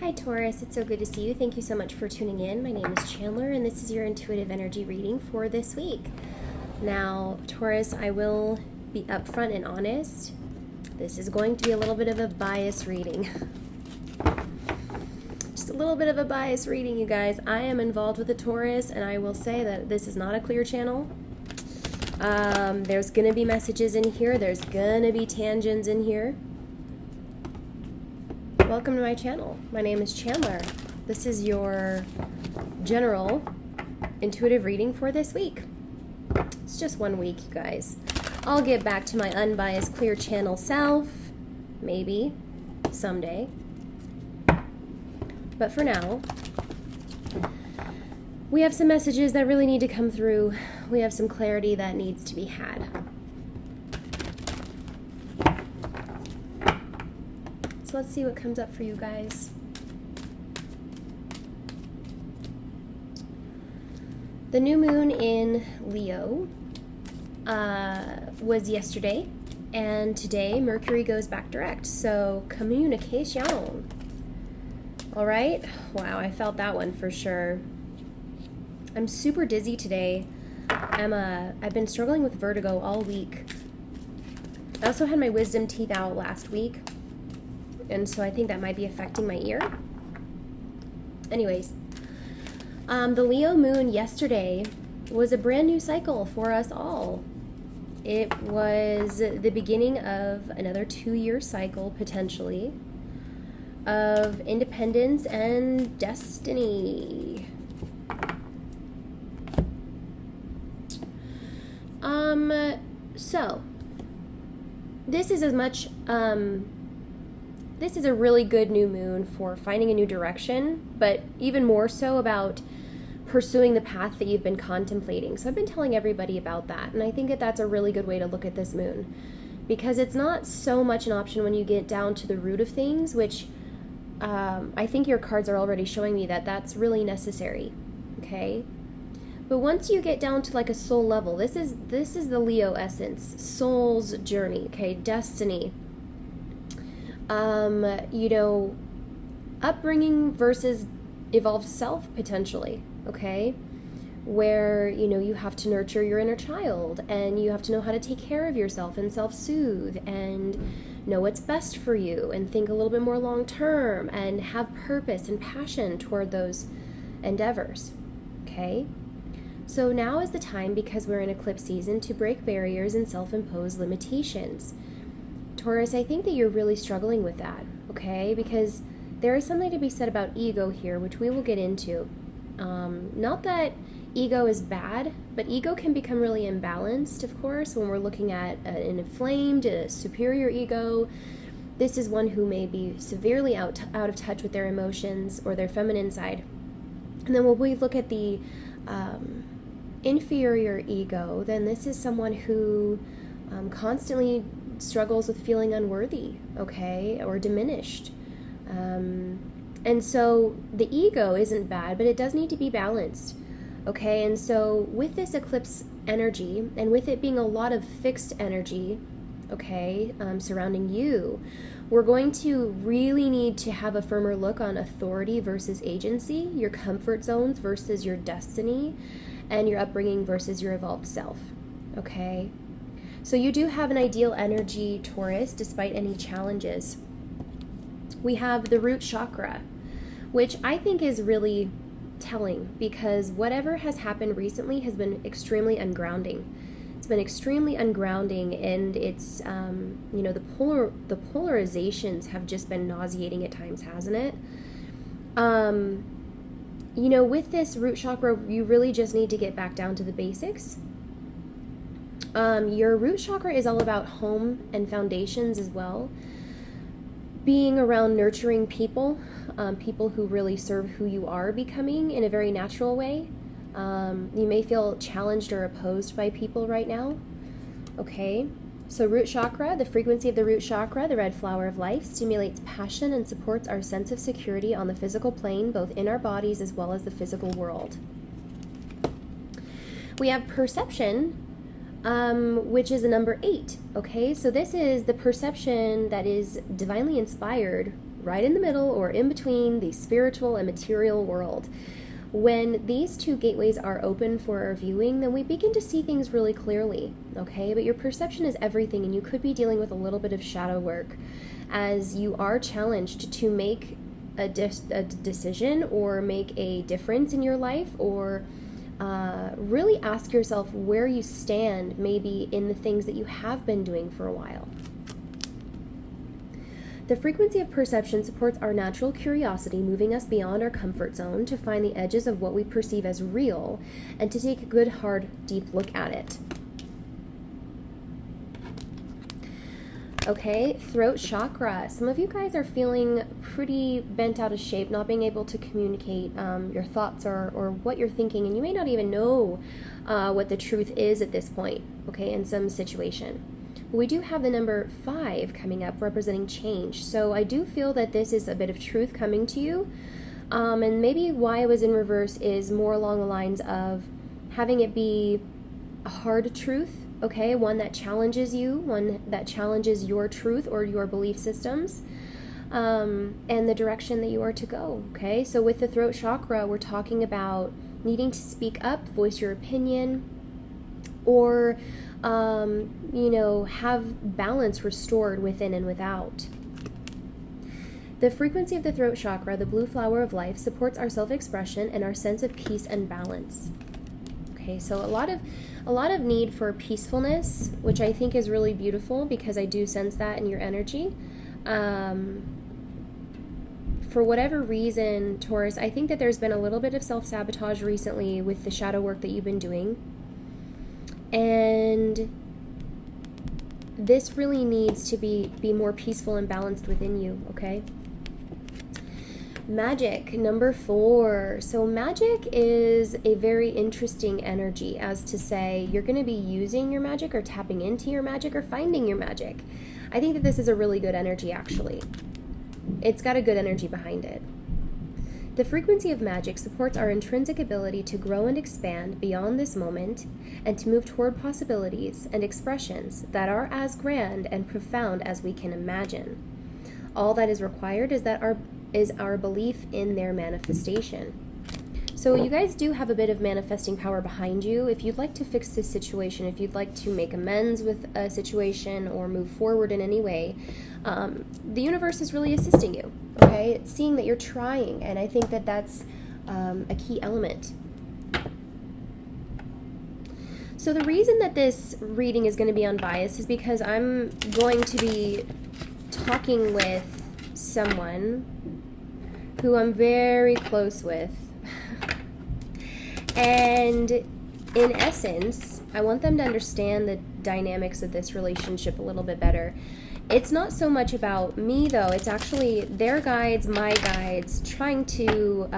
Hi Taurus, it's so good to see you. Thank you so much for tuning in. My name is Chandler and this is your intuitive energy reading for this week. Now, Taurus, I will be upfront and honest. This is going to be a little bit of a bias reading. Just a little bit of a bias reading, you guys. I am involved with the Taurus and I will say that this is not a clear channel. There's going to be messages in here. There's going to be tangents in here. Welcome to my channel. My name is Chandler. This is your general intuitive reading for this week. It's just 1 week, you guys. I'll get back to my unbiased, clear channel self, maybe, someday. But for now, we have some messages that really need to come through. We have some clarity that needs to be had. So let's see what comes up for you guys. The new moon in Leo was yesterday, and today Mercury goes back direct. So communication. All right. Wow, I felt that one for sure. I'm super dizzy today. I've been struggling with vertigo all week. I also had my wisdom teeth out last week. And so I think that might be affecting my ear. Anyways, the Leo moon yesterday was a brand new cycle for us all. It was the beginning of another 2-year cycle, potentially, of independence and destiny. So, this is as much... This is a really good new moon for finding a new direction, but even more so about pursuing the path that you've been contemplating. So I've been telling everybody about that, and I think that that's a really good way to look at this moon, because it's not so much an option when you get down to the root of things, which I think your cards are already showing me that that's really necessary, okay? But once you get down to like a soul level, this is the Leo essence, soul's journey, okay, destiny. Upbringing versus evolved self, potentially, okay? Where, you have to nurture your inner child, and you have to know how to take care of yourself and self-soothe and know what's best for you and think a little bit more long-term and have purpose and passion toward those endeavors, okay? So now is the time, because we're in eclipse season, to break barriers and self-impose limitations. Taurus, I think that you're really struggling with that, okay? Because there is something to be said about ego here, which we will get into. Not that ego is bad, but ego can become really imbalanced, of course, when we're looking at an inflamed, a superior ego. This is one who may be severely out of touch with their emotions or their feminine side. And then when we look at the inferior ego, then this is someone who constantly struggles with feeling unworthy, okay, or diminished. And so the ego isn't bad, but it does need to be balanced, okay? And so with this eclipse energy, and with it being a lot of fixed energy, okay, surrounding you, we're going to really need to have a firmer look on authority versus agency, your comfort zones versus your destiny, and your upbringing versus your evolved self, okay? So you do have an ideal energy, Taurus, despite any challenges. We have the root chakra, which I think is really telling, because whatever has happened recently has been extremely ungrounding. It's been extremely ungrounding, and it's, the polarizations have just been nauseating at times, hasn't it? With this root chakra, you really just need to get back down to the basics. Your root chakra is all about home and foundations as well. Being around nurturing people, people who really serve who you are becoming in a very natural way. You may feel challenged or opposed by people right now. Okay, so root chakra, the frequency of the root chakra, the red flower of life, stimulates passion and supports our sense of security on the physical plane, both in our bodies as well as the physical world. We have perception, which is a number 8, okay? So this is the perception that is divinely inspired right in the middle or in between the spiritual and material world. When these two gateways are open for our viewing, then we begin to see things really clearly, okay? But your perception is everything, and you could be dealing with a little bit of shadow work as you are challenged to make a decision or make a difference in your life, or really ask yourself where you stand maybe in the things that you have been doing for a while. The frequency of perception supports our natural curiosity, moving us beyond our comfort zone to find the edges of what we perceive as real and to take a good, hard, deep look at it. Okay, throat chakra. Some of you guys are feeling pretty bent out of shape, not being able to communicate your thoughts or what you're thinking, and you may not even know what the truth is at this point, okay, in some situation. We do have the number 5 coming up, representing change. So I do feel that this is a bit of truth coming to you. And maybe why it was in reverse is more along the lines of having it be a hard truth, okay? One that challenges you, one that challenges your truth or your belief systems, and the direction that you are to go, okay? So with the throat chakra, we're talking about needing to speak up, voice your opinion, or have balance restored within and without. The frequency of the throat chakra, the blue flower of life, supports our self-expression and our sense of peace and balance. Okay, so a lot of need for peacefulness, which I think is really beautiful because I do sense that in your energy. For whatever reason, Taurus, I think that there's been a little bit of self-sabotage recently with the shadow work that you've been doing. And this really needs to be more peaceful and balanced within you, okay? Magic, number 4. So magic is a very interesting energy, as to say you're going to be using your magic or tapping into your magic or finding your magic. I think that this is a really good energy, actually. It's got a good energy behind it. The frequency of magic supports our intrinsic ability to grow and expand beyond this moment and to move toward possibilities and expressions that are as grand and profound as we can imagine. All that is required is our belief in their manifestation. So you guys do have a bit of manifesting power behind you. If you'd like to fix this situation, if you'd like to make amends with a situation or move forward in any way, the universe is really assisting you, okay? It's seeing that you're trying, and I think that that's a key element. So the reason that this reading is going to be unbiased is because I'm going to be talking with someone who I'm very close with. And in essence, I want them to understand the dynamics of this relationship a little bit better. It's not so much about me, though. It's actually their guides, my guides, trying to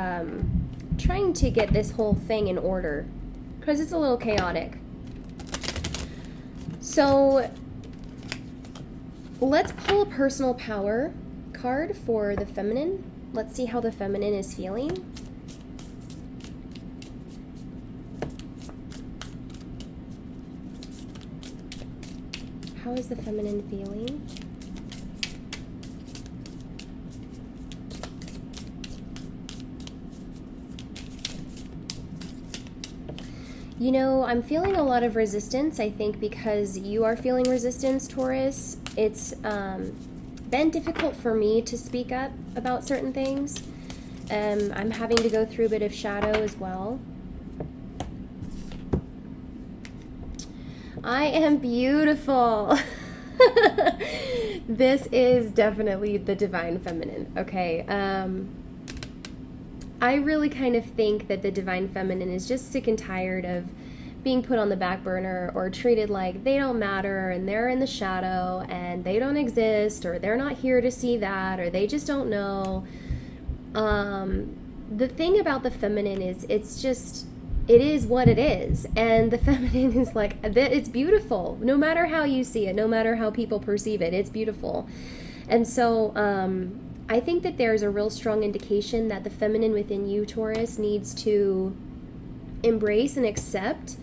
get this whole thing in order, because it's a little chaotic. So let's pull a personal power card for the feminine. Let's see how the feminine is feeling. How is the feminine feeling? You know, I'm feeling a lot of resistance, I think, because you are feeling resistance, Taurus. It's been difficult for me to speak up about certain things. I'm having to go through a bit of shadow as well. I am beautiful. This is definitely the divine feminine, okay? I really kind of think that the divine feminine is just sick and tired of being put on the back burner or treated like they don't matter and they're in the shadow and they don't exist, or they're not here to see that, or they just don't know. The thing about the feminine is it is what it is, and the feminine is like, it's beautiful. No matter how you see it, no matter how people perceive it, it's beautiful. And so I think that there's a real strong indication that the feminine within you, Taurus, needs to embrace and accept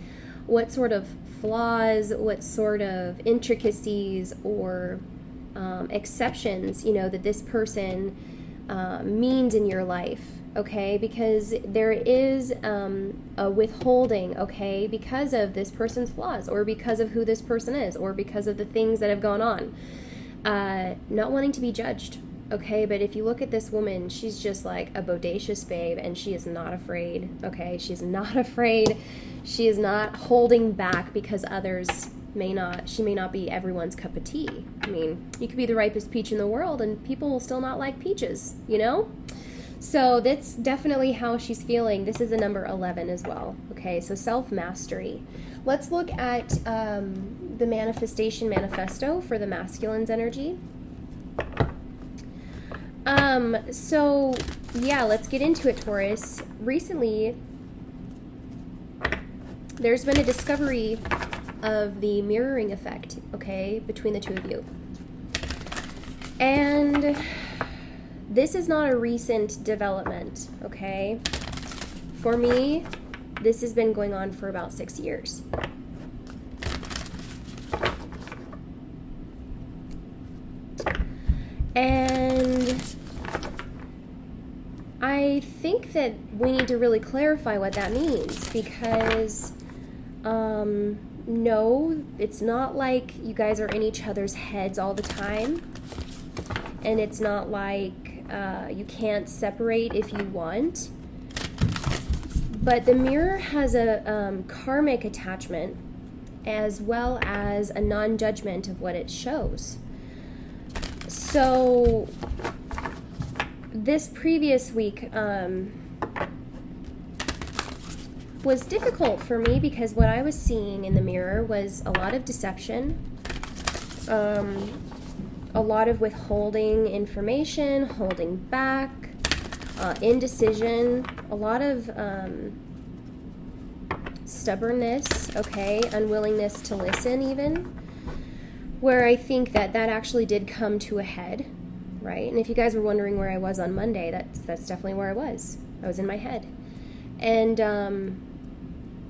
what sort of flaws, what sort of intricacies or exceptions, that this person means in your life, okay? Because there is a withholding, okay, because of this person's flaws, or because of who this person is, or because of the things that have gone on. Not wanting to be judged, okay? But if you look at this woman, she's just like a bodacious babe, and she is not afraid, okay? She's not afraid. She is not holding back because she may not be everyone's cup of tea. I mean, you could be the ripest peach in the world and people will still not like peaches, So that's definitely how she's feeling. This is a number 11 as well. Okay, so self-mastery. Let's look at the manifestation manifesto for the masculine's energy. So yeah, let's get into it, Taurus. Recently, there's been a discovery of the mirroring effect, okay, between the two of you. And this is not a recent development, okay? For me, this has been going on for about 6 years. And I think that we need to really clarify what that means, because no, it's not like you guys are in each other's heads all the time, and it's not like you can't separate if you want. But the mirror has a karmic attachment as well as a non-judgment of what it shows. So this previous week was difficult for me, because what I was seeing in the mirror was a lot of deception, a lot of withholding information, holding back, indecision, a lot of stubbornness, okay, unwillingness to listen even, where I think that actually did come to a head, right? And if you guys were wondering where I was on Monday, that's definitely where I was. I was in my head. And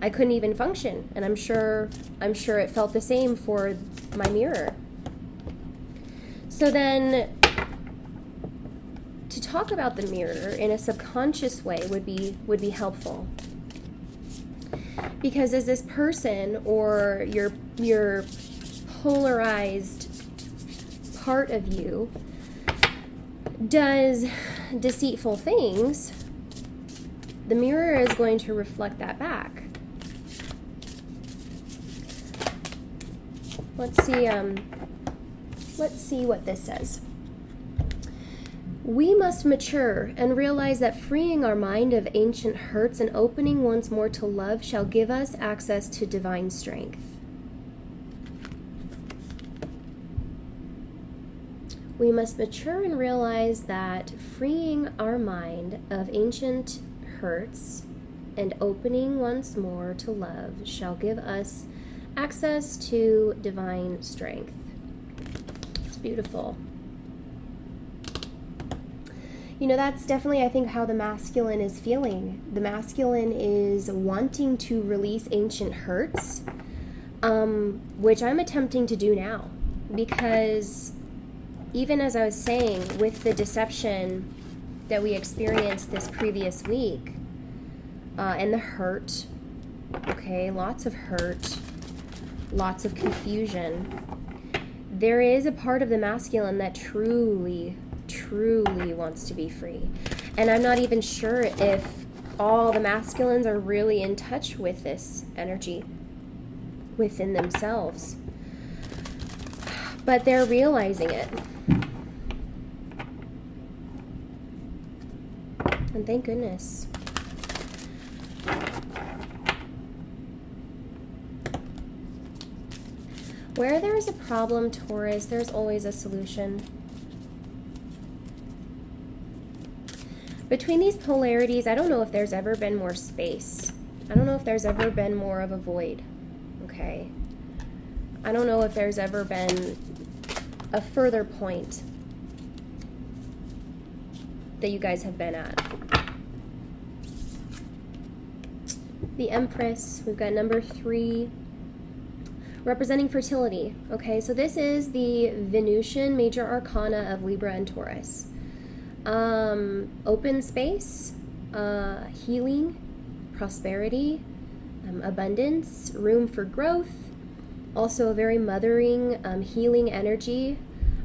I couldn't even function, and I'm sure it felt the same for my mirror. So then, to talk about the mirror in a subconscious way would be helpful, because as this person, or your polarized part of you, does deceitful things, the mirror is going to reflect that back. Let's see what this says. We must mature and realize that freeing our mind of ancient hurts and opening once more to love shall give us access to divine strength. We must mature and realize that freeing our mind of ancient hurts and opening once more to love shall give us access to divine strength. It's beautiful. That's definitely, I think, how the masculine is feeling. The masculine is wanting to release ancient hurts, which I'm attempting to do now, because even as I was saying, with the deception that we experienced this previous week, and the hurt, okay, lots of hurt, lots of confusion, there is a part of the masculine that truly wants to be free. And I'm not even sure if all the masculines are really in touch with this energy within themselves, but they're realizing it. And thank goodness. Where there's a problem, Taurus, there's always a solution. Between these polarities, I don't know if there's ever been more space. I don't know if there's ever been more of a void, okay? I don't know if there's ever been a further point that you guys have been at. The Empress, we've got number 3. representing fertility. Okay, so this is the Venusian major arcana of Libra and Taurus. Open space, healing, prosperity, abundance, room for growth, also a very mothering, healing energy.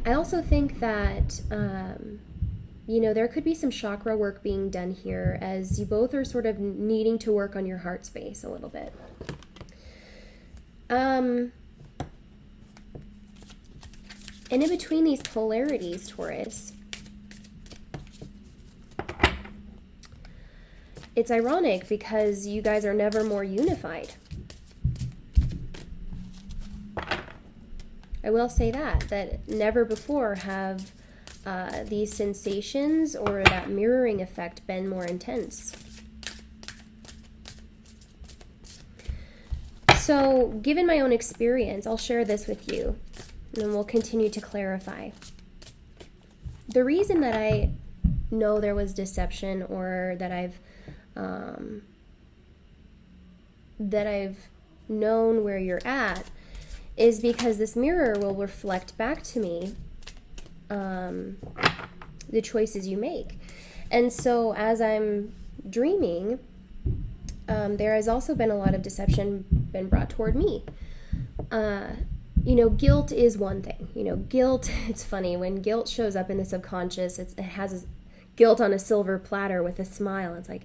I also think that, there could be some chakra work being done here, as you both are sort of needing to work on your heart space a little bit. And in between these polarities, Taurus, it's ironic because you guys are never more unified. I will say that never before have these sensations or that mirroring effect been more intense. So, given my own experience, I'll share this with you, and then we'll continue to clarify. The reason that I know there was deception, or that I've known where you're at, is because this mirror will reflect back to me the choices you make. And so as I'm dreaming, there has also been a lot of deception been brought toward me. Guilt is one thing. Guilt, it's funny, when guilt shows up in the subconscious, it has guilt on a silver platter with a smile. It's like,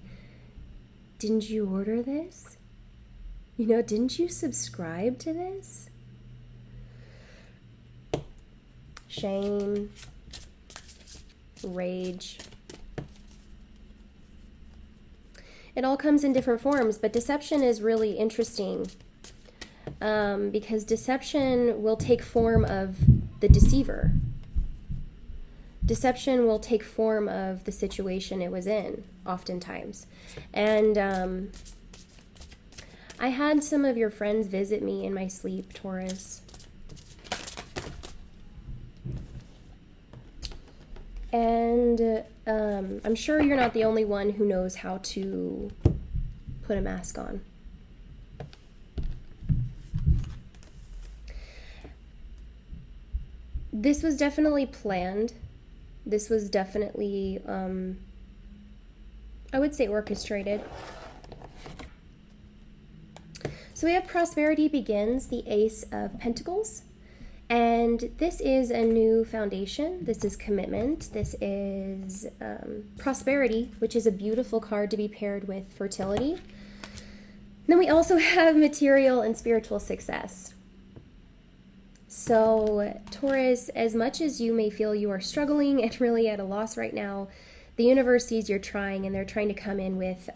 didn't you order this? Didn't you subscribe to this? Shame, rage. It all comes in different forms, but deception is really interesting because deception will take form of the deceiver. Deception will take form of the situation it was in, oftentimes. And I had some of your friends visit me in my sleep, Taurus. And I'm sure you're not the only one who knows how to put a mask on. This was definitely planned. This was definitely, I would say, orchestrated. So we have prosperity begins, the Ace of Pentacles. And this is a new foundation. This is commitment. This is prosperity, which is a beautiful card to be paired with fertility. Then we also have material and spiritual success. So, Taurus, as much as you may feel you are struggling and really at a loss right now, the universe sees you're trying, and they're trying to come in with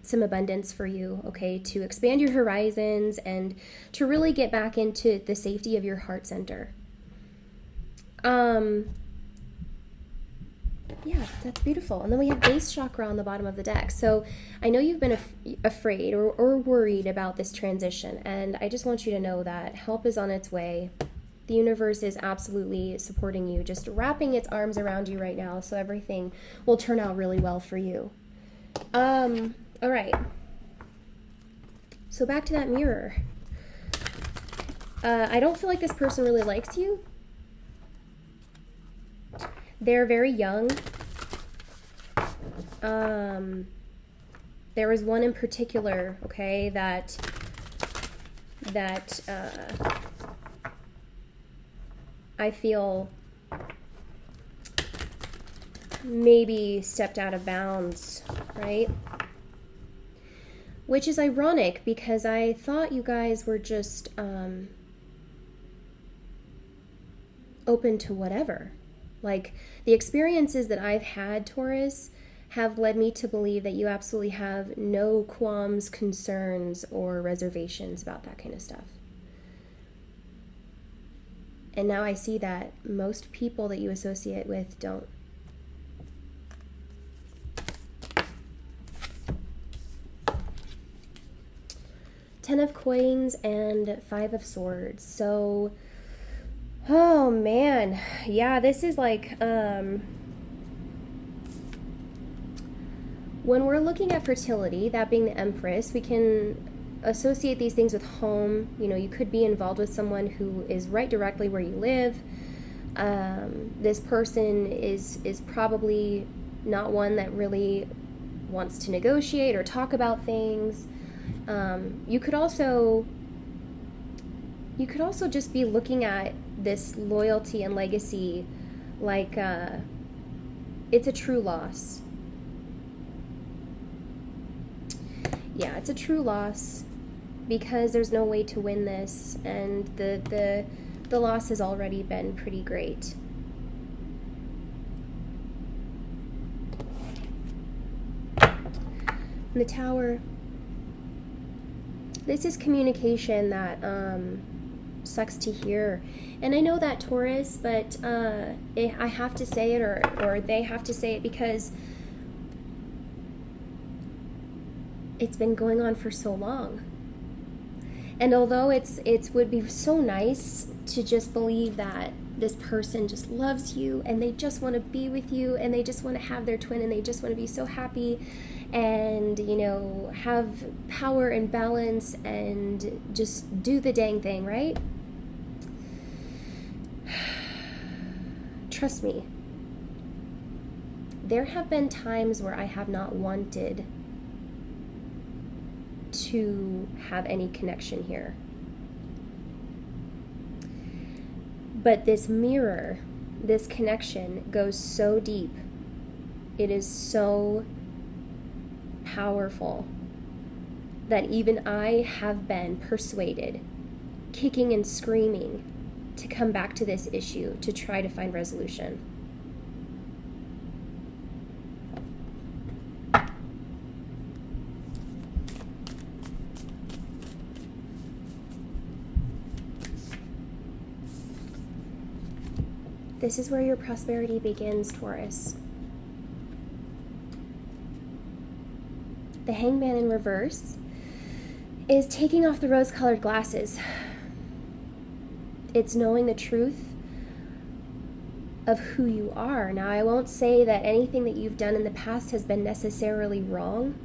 some abundance for you, okay, to expand your horizons and to really get back into the safety of your heart center. Yeah, that's beautiful. And then we have base chakra on the bottom of the deck. So I know you've been afraid or worried about this transition, and I just want you to know that help is on its way. The universe is absolutely supporting you, just wrapping its arms around you right now, so everything will turn out really well for you. All right. So back to that mirror. I don't feel like this person really likes you. They're very young. There was one in particular, okay, that I feel maybe stepped out of bounds, right? Which is ironic because I thought you guys were just open to whatever. Like, the experiences that I've had, Taurus, have led me to believe that you absolutely have no qualms, concerns, or reservations about that kind of stuff. And now I see that most people that you associate with don't. Ten of Coins and Five of Swords. So, oh man, yeah, this is like, when we're looking at fertility, that being the Empress, we can associate these things with home. You know, you could be involved with someone who is right directly where you live. This person is probably not one that really wants to negotiate or talk about things. You could also just be looking at this loyalty and legacy like it's a true loss. Yeah, it's a true loss because there's no way to win this, and the loss has already been pretty great. And the Tower, this is communication that sucks to hear. And I know that, Taurus, but I have to say it, or they have to say it, because it's been going on for so long. And although it would be so nice to just believe that this person just loves you and they just want to be with you and they just want to have their twin and they just want to be so happy and, you know, have power and balance and just do the dang thing, right? Trust me, there have been times where I have not wanted to have any connection here. But this mirror, this connection goes so deep. It is so powerful that even I have been persuaded, kicking and screaming, to come back to this issue to try to find resolution. This is where your prosperity begins, Taurus. The Hangman in reverse is taking off the rose-colored glasses. It's knowing the truth of who you are. Now, I won't say that anything that you've done in the past has been necessarily wrong.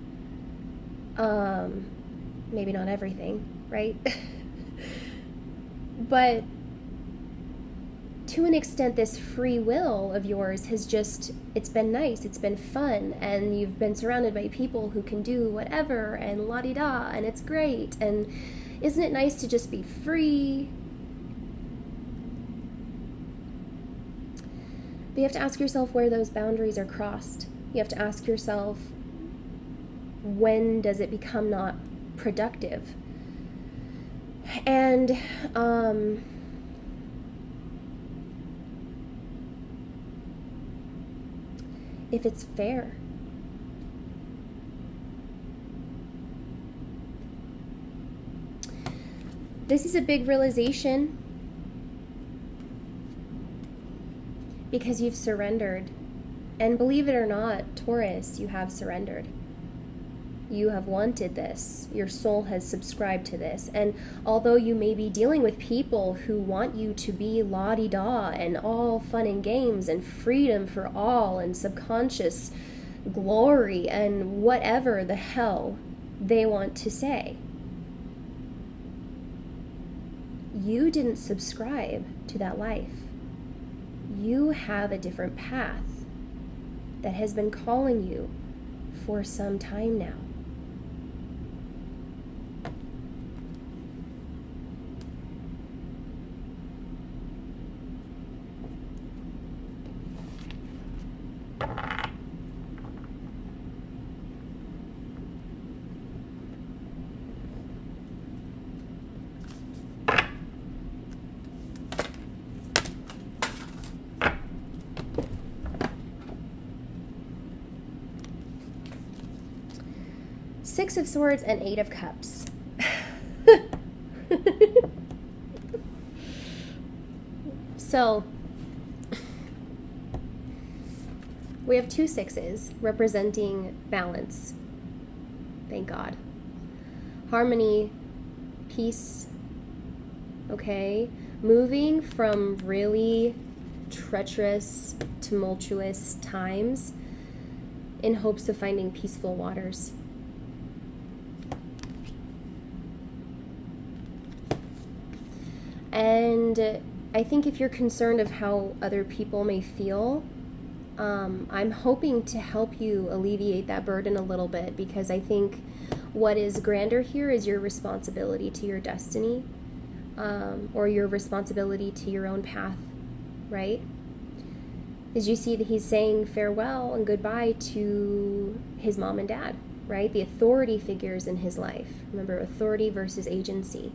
Maybe not everything, right? But to an extent, this free will of yours has just, it's been nice, it's been fun, and you've been surrounded by people who can do whatever, and la-di-da, and it's great, and isn't it nice to just be free? But you have to ask yourself where those boundaries are crossed. You have to ask yourself, when does it become not productive? And, if it's fair. This is a big realization because you've surrendered. And believe it or not, Taurus, you have surrendered. You have wanted this. Your soul has subscribed to this. And although you may be dealing with people who want you to be la-di-da and all fun and games and freedom for all and subconscious glory and whatever the hell they want to say, you didn't subscribe to that life. You have a different path that has been calling you for some time now. Six of Swords and Eight of Cups. So, we have two sixes representing balance. Thank God. Harmony, peace, okay? Moving from really treacherous, tumultuous times in hopes of finding peaceful waters. And I think if you're concerned of how other people may feel, I'm hoping to help you alleviate that burden a little bit, because I think what is grander here is your responsibility to your destiny, or your responsibility to your own path, right? As you see that he's saying farewell and goodbye to his mom and dad, right? The authority figures in his life. Remember, authority versus agency.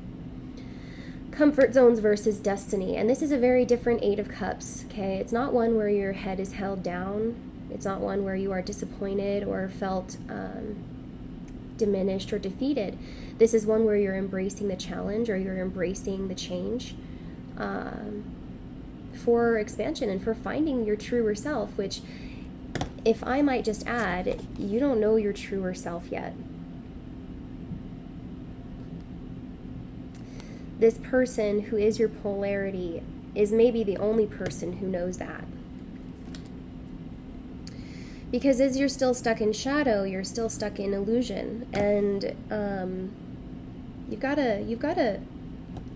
Comfort zones versus destiny. And this is a very different Eight of Cups, okay? It's not one where your head is held down. It's not one where you are disappointed or felt diminished or defeated. This is one where you're embracing the challenge, or you're embracing the change for expansion and for finding your truer self, which, if I might just add, you don't know your truer self yet. This person who is your polarity is maybe the only person who knows that. Because as you're still stuck in shadow, you're still stuck in illusion, and you've got to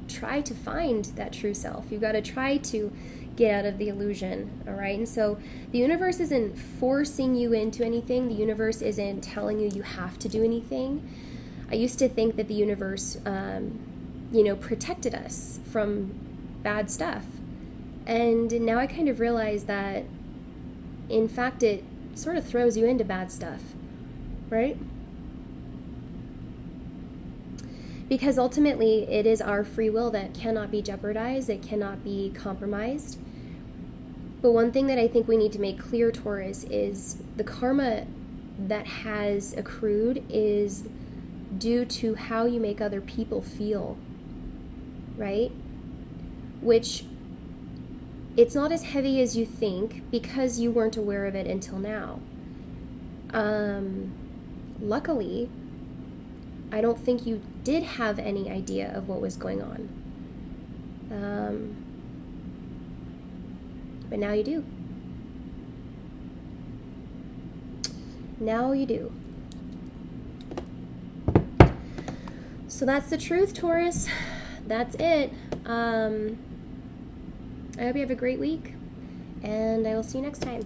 try to find that true self. You've got to try to get out of the illusion, all right? And so the universe isn't forcing you into anything. The universe isn't telling you have to do anything. I used to think that the universe, protected us from bad stuff. And now I kind of realize that, in fact, it sort of throws you into bad stuff, right? Because ultimately, it is our free will that cannot be jeopardized. It cannot be compromised. But one thing that I think we need to make clear, Taurus, is the karma that has accrued is due to how you make other people feel, right? Which, it's not as heavy as you think, because you weren't aware of it until now. Luckily, I don't think you did have any idea of what was going on. But now you do. Now you do. So that's the truth, Taurus. That's it. I hope you have a great week, and I will see you next time.